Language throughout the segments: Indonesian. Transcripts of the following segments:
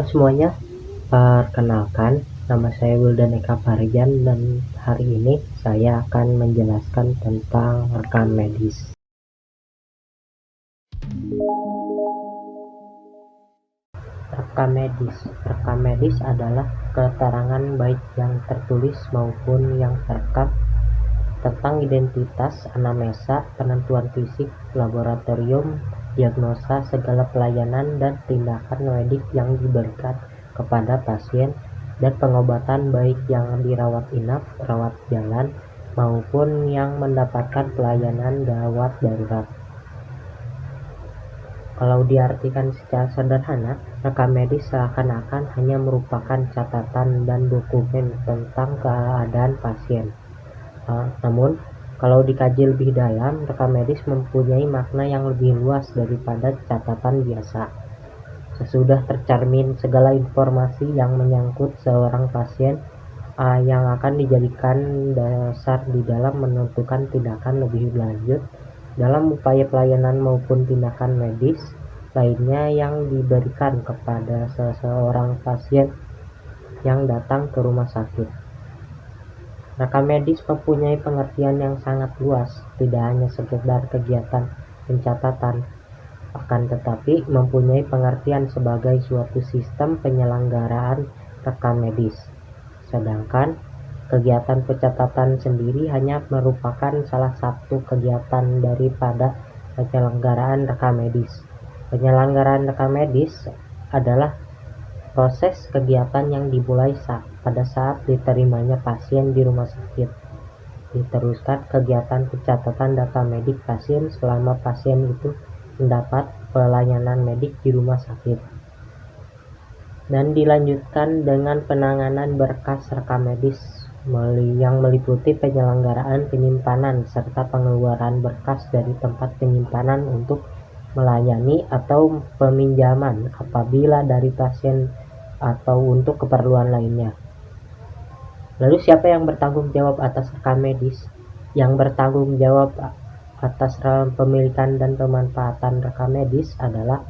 semuanya, perkenalkan, nama saya Wildan Eka Farijan dan hari ini saya akan menjelaskan tentang rekam medis. Rekam medis adalah keterangan baik yang tertulis maupun yang terekam tentang identitas, anamnesa, penentuan fisik, laboratorium, diagnosa, segala pelayanan dan tindakan medik yang diberikan kepada pasien, dan pengobatan baik yang dirawat inap, rawat jalan, maupun yang mendapatkan pelayanan gawat darurat. Kalau diartikan secara sederhana, rekam medis seakan-akan hanya merupakan catatan dan dokumen tentang keadaan pasien. Namun, kalau dikaji lebih dalam, rekam medis mempunyai makna yang lebih luas daripada catatan biasa. Sesudah tercermin segala informasi yang menyangkut seorang pasien, yang akan dijadikan dasar di dalam menentukan tindakan lebih lanjut dalam upaya pelayanan maupun tindakan medis lainnya yang diberikan kepada seseorang pasien yang datang ke rumah sakit. Rekam medis mempunyai pengertian yang sangat luas, tidak hanya sekedar kegiatan pencatatan, akan tetapi mempunyai pengertian sebagai suatu sistem penyelenggaraan rekam medis. Sedangkan kegiatan pencatatan sendiri hanya merupakan salah satu kegiatan daripada penyelenggaraan rekam medis. Penyelenggaraan rekam medis adalah proses kegiatan yang dimulai pada saat diterimanya pasien di rumah sakit. Diteruskan kegiatan pencatatan data medik pasien selama pasien itu mendapat pelayanan medik di rumah sakit. Dan dilanjutkan dengan penanganan berkas rekam medis yang meliputi penyelenggaraan penyimpanan serta pengeluaran berkas dari tempat penyimpanan untuk melayani atau peminjaman apabila dari pasien atau untuk keperluan lainnya. Lalu siapa yang bertanggung jawab atas rekam medis? Yang bertanggung jawab atas pemilikan dan pemanfaatan rekam medis adalah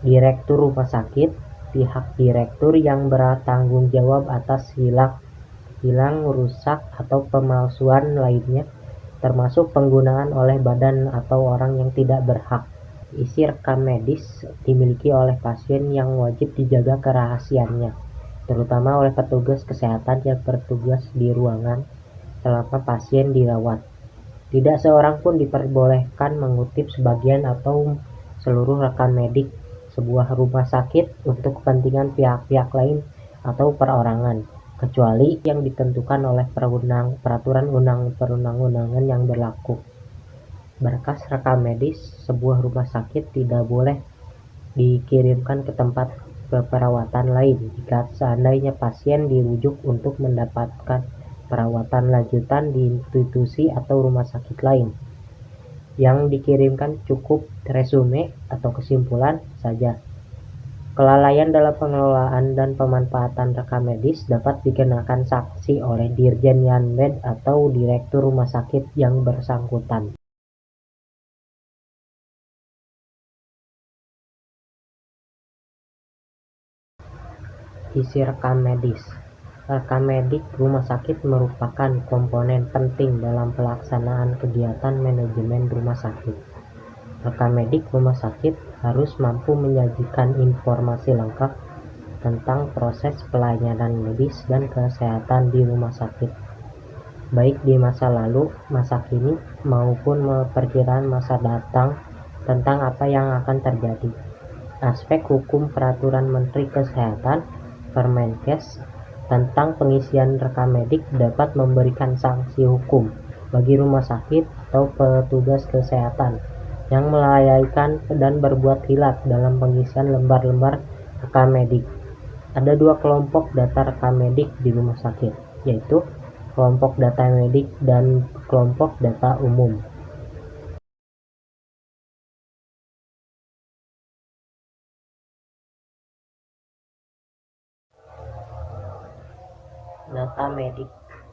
direktur rumah sakit. Pihak direktur yang bertanggung jawab atas hilang, rusak, atau pemalsuan lainnya, termasuk penggunaan oleh badan atau orang yang tidak berhak. Isi rekam medis dimiliki oleh pasien yang wajib dijaga kerahasiaannya, terutama oleh petugas kesehatan yang bertugas di ruangan selama pasien dirawat. Tidak seorang pun diperbolehkan mengutip sebagian atau seluruh rekam medik sebuah rumah sakit untuk kepentingan pihak-pihak lain atau perorangan, kecuali yang ditentukan oleh peraturan perundang-undangan yang berlaku. Berkas rekam medis sebuah rumah sakit tidak boleh dikirimkan ke tempat perawatan lain jika seandainya pasien dirujuk untuk mendapatkan perawatan lanjutan di institusi atau rumah sakit lain. Yang dikirimkan cukup resume atau kesimpulan saja. Kelalaian dalam pengelolaan dan pemanfaatan rekam medis dapat dikenakan sanksi oleh Dirjen Yanmed atau direktur rumah sakit yang bersangkutan. Isi rekam medis. Rekam medik rumah sakit merupakan komponen penting dalam pelaksanaan kegiatan manajemen rumah sakit. Rekam medik rumah sakit harus mampu menyajikan informasi lengkap tentang proses pelayanan medis dan kesehatan di rumah sakit, baik di masa lalu, masa kini, maupun perkiraan masa datang tentang apa yang akan terjadi. Aspek hukum peraturan Menteri Kesehatan Permenkes tentang pengisian rekam medik dapat memberikan sanksi hukum bagi rumah sakit atau petugas kesehatan yang melalaikan dan berbuat hilaf dalam pengisian lembar-lembar rekam medik. Ada dua kelompok data rekam medik di rumah sakit, yaitu kelompok data medik dan kelompok data umum.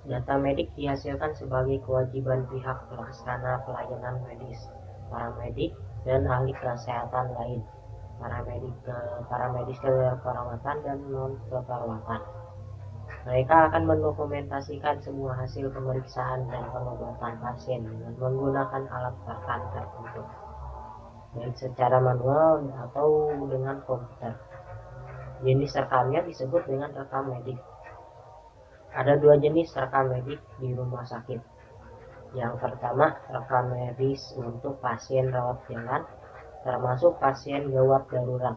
Data medik dihasilkan sebagai kewajiban pihak pelaksana pelayanan medis, para medik, dan ahli kesehatan lain. paramedis keperawatan dan non keperawatan. Mereka akan mendokumentasikan semua hasil pemeriksaan dan pengobatan pasien dengan menggunakan alat rekam tertentu, baik secara manual atau dengan komputer. Jenis rekamnya disebut dengan rekam medik. Ada dua jenis rekam medik di rumah sakit. Yang pertama, rekam medis untuk pasien rawat jalan, termasuk pasien gawat darurat.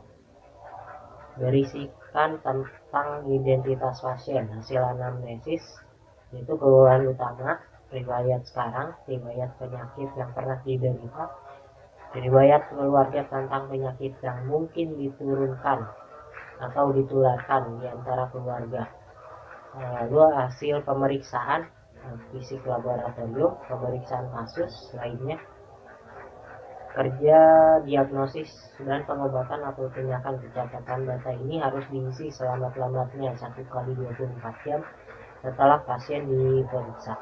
Berisikan tentang identitas pasien, hasil anamnesis, yaitu keluhan utama, riwayat sekarang, riwayat penyakit yang pernah diderita, riwayat keluarga tentang penyakit yang mungkin diturunkan atau ditularkan di antara keluarga. Lalu hasil pemeriksaan fisik laboratorium, pemeriksaan kasus lainnya, kerja diagnosis dan pengobatan atau tindakan. Catatan data ini harus diisi selambat-lambatnya 1 kali 24 jam setelah pasien diperiksa.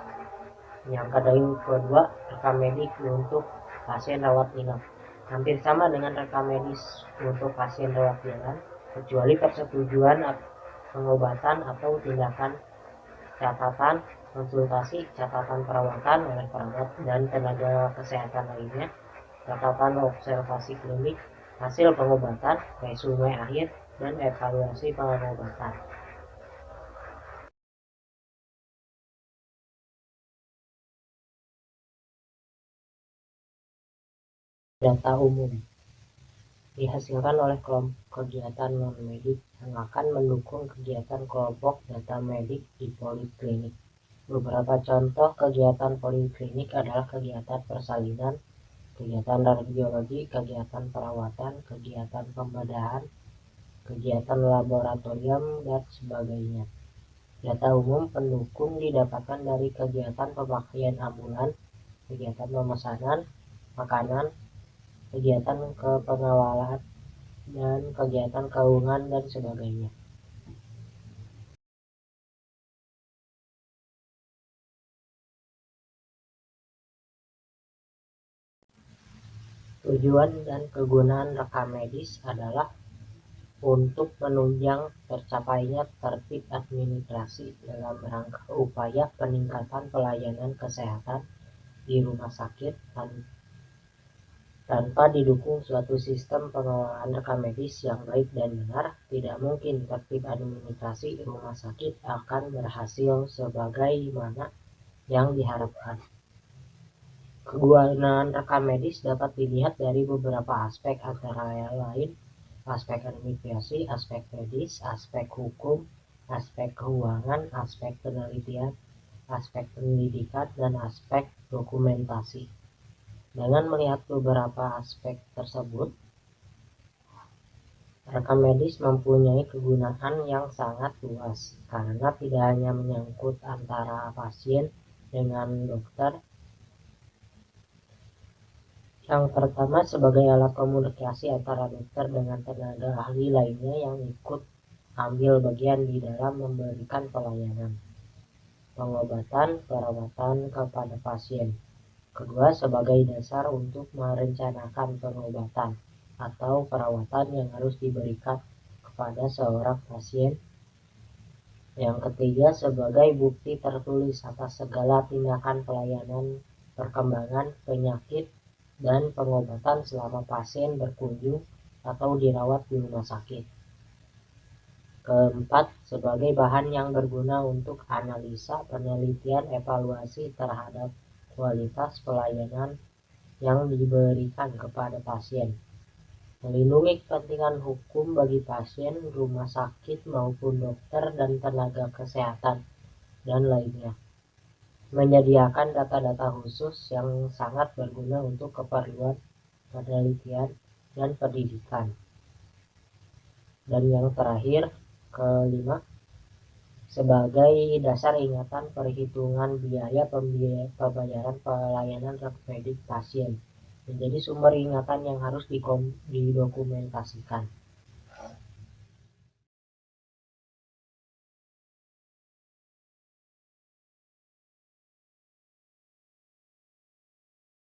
Yang kedua, rekam medik untuk pasien rawat inap. Hampir sama dengan rekam medis untuk pasien rawat jalan, kecuali persetujuan pengobatan atau tindakan, catatan konsultasi, catatan perawatan oleh perawat dan tenaga kesehatan lainnya, catatan observasi klinik, hasil pengobatan, resume akhir, dan evaluasi pengobatan. Data umum dihasilkan oleh kelompok kegiatan non-medik yang akan mendukung kegiatan kelompok data medik di poliklinik. Beberapa contoh kegiatan poliklinik adalah kegiatan persalinan, kegiatan radiologi, kegiatan perawatan, kegiatan pembedahan, kegiatan laboratorium, dan sebagainya. Data umum pendukung didapatkan dari kegiatan pemakaian ambulan, kegiatan pemesanan makanan, kegiatan kepengawalan, dan kegiatan keuangan dan sebagainya. Tujuan dan kegunaan rekam medis adalah untuk menunjang tercapainya tertib administrasi dalam rangka upaya peningkatan pelayanan kesehatan di rumah sakit. Tanpa didukung suatu sistem pengelolaan rekam medis yang baik dan benar, tidak mungkin tertib administrasi rumah sakit akan berhasil sebagaimana yang diharapkan. Kegunaan rekam medis dapat dilihat dari beberapa aspek, antara lain aspek administrasi, aspek medis, aspek hukum, aspek keuangan, aspek penelitian, aspek pendidikan, dan aspek dokumentasi. Dengan melihat beberapa aspek tersebut, rekam medis mempunyai kegunaan yang sangat luas, karena tidak hanya menyangkut antara pasien dengan dokter. Yang pertama, sebagai alat komunikasi antara dokter dengan tenaga ahli lainnya yang ikut ambil bagian di dalam memberikan pelayanan pengobatan perawatan kepada pasien. Kedua, sebagai dasar untuk merencanakan pengobatan atau perawatan yang harus diberikan kepada seorang pasien. Yang ketiga, sebagai bukti tertulis atas segala tindakan pelayanan perkembangan penyakit dan pengobatan selama pasien berkunjung atau dirawat di rumah sakit. Keempat, sebagai bahan yang berguna untuk analisa, penelitian, evaluasi terhadap kualitas pelayanan yang diberikan kepada pasien, melindungi kepentingan hukum bagi pasien, rumah sakit maupun dokter dan tenaga kesehatan, dan lainnya. Menyediakan data-data khusus yang sangat berguna untuk keperluan penelitian dan pendidikan. Dan yang terakhir, kelima, sebagai dasar ingatan perhitungan biaya pembayaran pelayanan rekam medik pasien, menjadi sumber ingatan yang harus didokumentasikan.